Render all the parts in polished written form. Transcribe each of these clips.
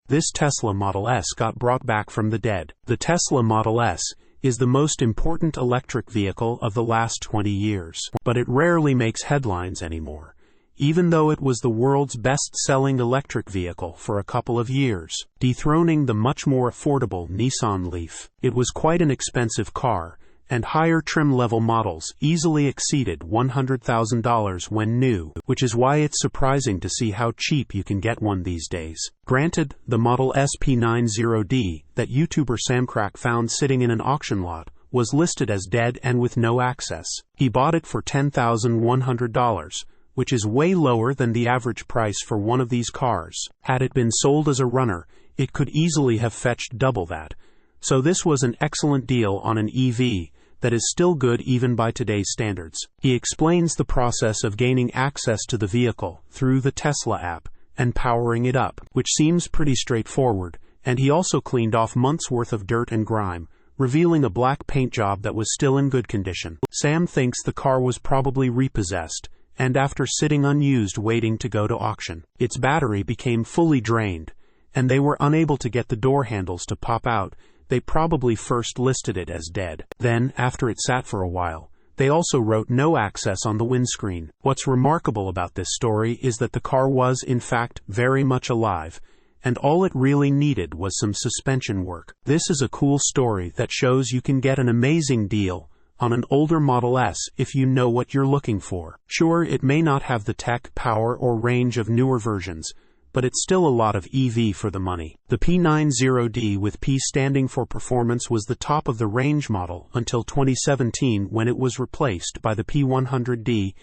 This Tesla Model S got brought back from the dead. The Tesla Model S is the most important electric vehicle of the last 20 years, but it rarely makes headlines anymore, even though it was the world's best-selling electric vehicle for a couple of years, dethroning the much more affordable Nissan Leaf. It was quite an expensive car, and higher trim-level models easily exceeded $100,000 when new, which is why it's surprising to see how cheap you can get one these days. Granted, the Model S P90D that YouTuber Samcrack found sitting in an auction lot was listed as dead and with no access. He bought it for $10,100, which is way lower than the average price for one of these cars. Had it been sold as a runner, it could easily have fetched double that. So this was an excellent deal on an EV that is still good even by today's standards. He explains the process of gaining access to the vehicle through the Tesla app and powering it up, which seems pretty straightforward, and he also cleaned off months' worth of dirt and grime, revealing a black paint job that was still in good condition. Sam thinks the car was probably repossessed, and after sitting unused waiting to go to auction, its battery became fully drained, and they were unable to get the door handles to pop out. They probably first listed it as dead. Then, after it sat for a while, they also wrote no access on the windscreen. What's remarkable about this story is that the car was, in fact, very much alive, and all it really needed was some suspension work. This is a cool story that shows you can get an amazing deal on an older Model S if you know what you're looking for. Sure, it may not have the tech, power, or range of newer versions, but it's still a lot of EV for the money. The P90D with P standing for performance was the top of the range model until 2017 when it was replaced by the P100D.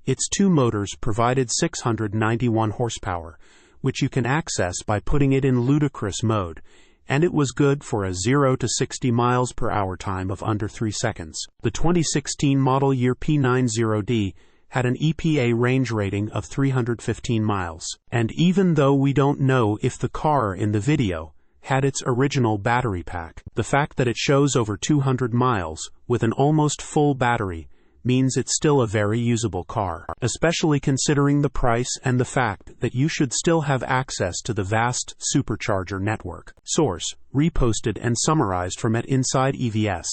Its two motors provided 691 horsepower, which you can access by putting it in ludicrous mode, and it was good for a 0 to 60 miles per hour time of under 3 seconds. The 2016 model year P90D had an EPA range rating of 315 miles. And even though we don't know if the car in the video had its original battery pack, the fact that it shows over 200 miles with an almost full battery means it's still a very usable car, especially considering the price and the fact that you should still have access to the vast supercharger network. Source: reposted and summarized from @insideevs.